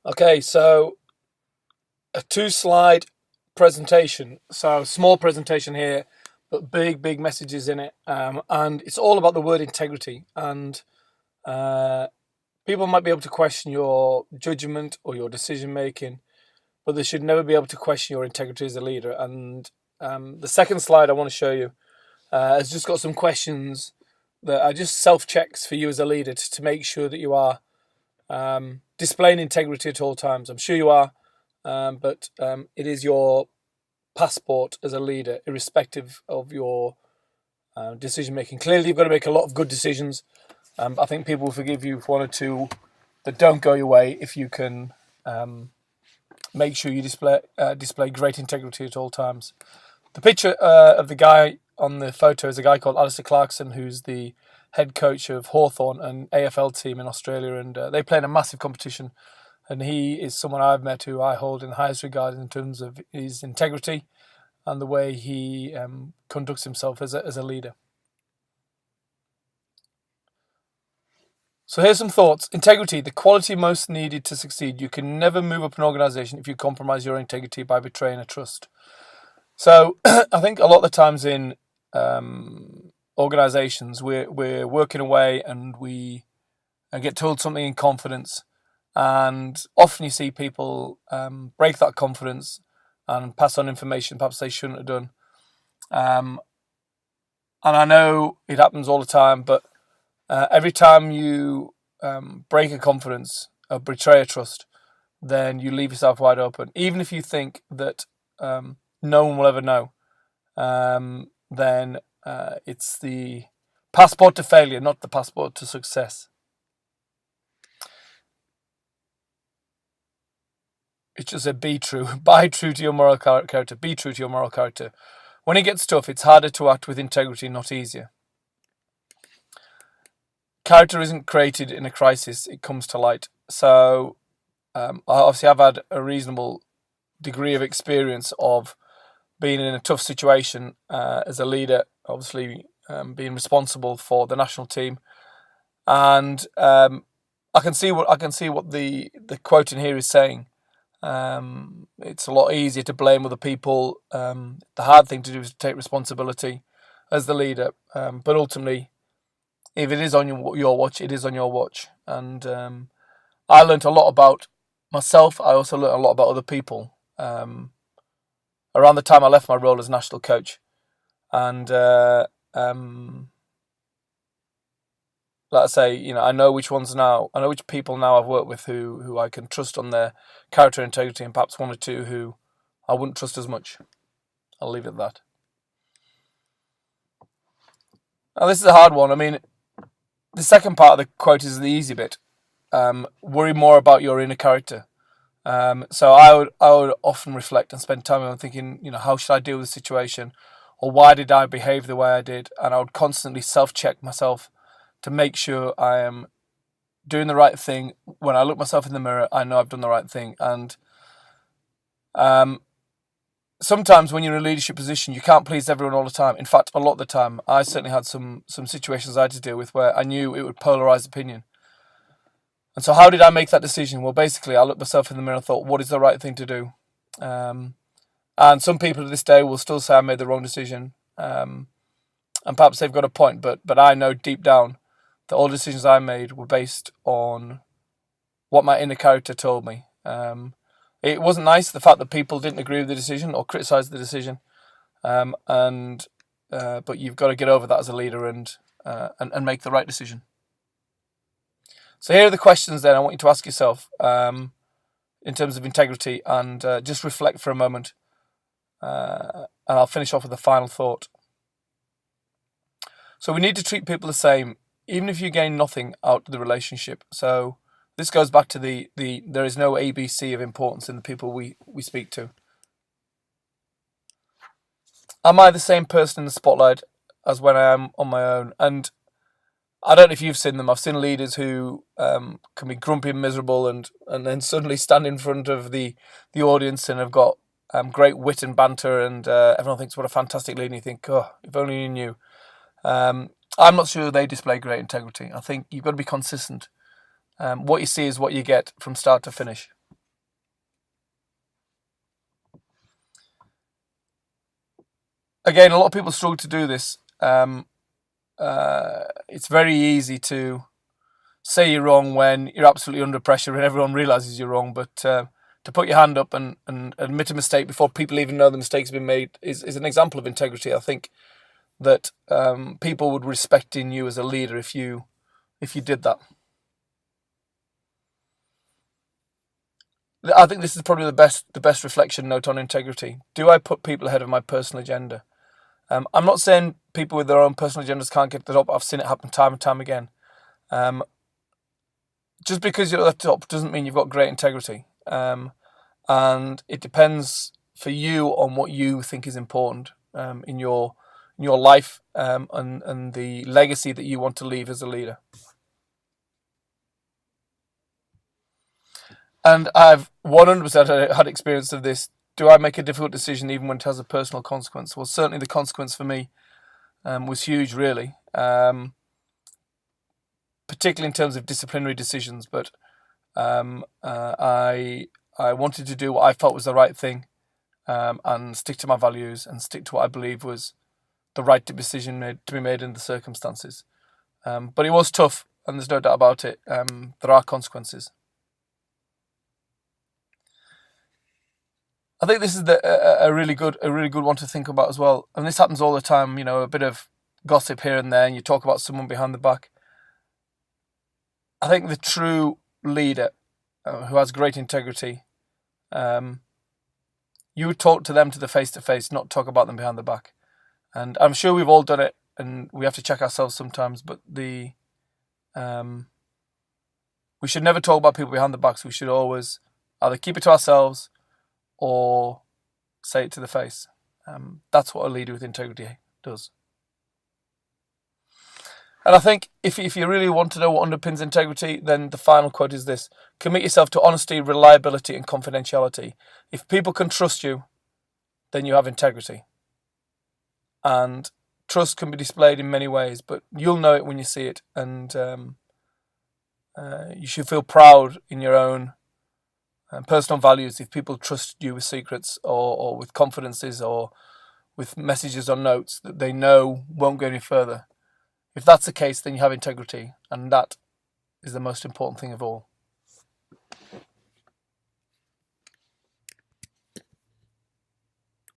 Okay, so a two-slide presentation. So small presentation here, but big messages in it. And it's all about the word integrity. And uh, people might be able to question your judgment or your decision making, but they should never be able to question your integrity as a leader. And the second slide I want to show you has just got some questions that are just self-checks for you as a leader to make sure that you are displaying integrity at all times. I'm sure you are, but it is your passport as a leader, irrespective of your decision making. Clearly, you've got to make a lot of good decisions. I think people will forgive you for one or two that don't go your way if you can make sure you display great integrity at all times. The picture of the guy on the photo is a guy called Alistair Clarkson, who's the head coach of Hawthorn, an AFL team in Australia, and they play in a massive competition. And he is someone I've met who I hold in the highest regard in terms of his integrity and the way he conducts himself as a leader. So here's some thoughts. Integrity, the quality most needed to succeed. You can never move up an organization if you compromise your integrity by betraying a trust. So I think a lot of the times in organizations, we're working away and we get told something in confidence. And often you see people break that confidence and pass on information perhaps they shouldn't have done. And I know it happens all the time, but every time you break a confidence or betray a trust, then you leave yourself wide open. Even if you think that no one will ever know, then it's the passport to failure, not the passport to success. It's just a be true. Be true to your moral character. Be true to your moral character. When it gets tough, it's harder to act with integrity, not easier. Character isn't created in a crisis, it comes to light. So obviously I've had a reasonable degree of experience of being in a tough situation as a leader, obviously being responsible for the national team. And I can see what the quote in here is saying. It's a lot easier to blame other people. The hard thing to do is to take responsibility as the leader. But ultimately, if it is on your watch, it is on your watch. And I learned a lot about myself. I also learned a lot about other people. Around the time I left my role as national coach, and like I say, I know which ones now. I know which people now I've worked with who I can trust on their character integrity, and perhaps one or two who I wouldn't trust as much. I'll leave it at that. Now this is a hard one. I mean, the second part of the quote is the easy bit. Worry more about your inner character. So I would often reflect and spend time on thinking, how should I deal with the situation, or why did I behave the way I did, and I would constantly self-check myself to make sure I am doing the right thing. When I look myself in the mirror, I know I've done the right thing. And sometimes when you're in a leadership position, you can't please everyone all the time. In fact, a lot of the time, I certainly had some situations I had to deal with where I knew it would polarize opinion. And so how did I make that decision? Well, basically, I looked myself in the mirror and thought, what is the right thing to do? And some people to this day will still say I made the wrong decision. And perhaps they've got a point, but I know deep down that all the decisions I made were based on what my inner character told me. It wasn't nice, the fact that people didn't agree with the decision or criticise the decision. But you've got to get over that as a leader and make the right decision. So here are the questions then I want you to ask yourself in terms of integrity, and just reflect for a moment. And I'll finish off with a final thought. So we need to treat people the same, even if you gain nothing out of the relationship. So this goes back to the there is no ABC of importance in the people we speak to. Am I the same person in the spotlight as when I am on my own? And I don't know if you've seen them. I've seen leaders who can be grumpy and miserable and then suddenly stand in front of the audience and have got great wit and banter, and everyone thinks, what a fantastic leader. And you think, oh, if only you knew. I'm not sure they display great integrity. I think you've got to be consistent. What you see is what you get from start to finish. Again, a lot of people struggle to do this. It's very easy to say you're wrong when you're absolutely under pressure and everyone realizes you're wrong. But to put your hand up and admit a mistake before people even know the mistake's been made is an example of integrity. I think that people would respect in you as a leader if you did that. I think this is probably the best reflection note on integrity. Do I put people ahead of my personal agenda? I'm not saying people with their own personal agendas can't get to the top. I've seen it happen time and time again. Just because you're at the top doesn't mean you've got great integrity. And it depends for you on what you think is important in your life and the legacy that you want to leave as a leader. And I've 100% had experience of this. Do I make a difficult decision even when it has a personal consequence? Well, certainly the consequence for me was huge, really, particularly in terms of disciplinary decisions. But I wanted to do what I felt was the right thing and stick to my values and stick to what I believe was the right decision to be made in the circumstances. But it was tough, and there's no doubt about it. There are consequences. I think this is a really good one to think about as well. And this happens all the time. You know, a bit of gossip here and there, and you talk about someone behind the back. I think the true leader who has great integrity, you would talk to them to the face, not talk about them behind the back. And I'm sure we've all done it, and we have to check ourselves sometimes. But we should never talk about people behind the backs. We should always either keep it to ourselves or say it to the face. That's what a leader with integrity does. And I think if you really want to know what underpins integrity, then the final quote is this: commit yourself to honesty, reliability, and confidentiality. If people can trust you, then you have integrity. And trust can be displayed in many ways, but you'll know it when you see it. And you should feel proud in your own personal values if people trust you with secrets or with confidences or with messages or notes that they know won't go any further. If that's the case, then you have integrity, and that is the most important thing of all.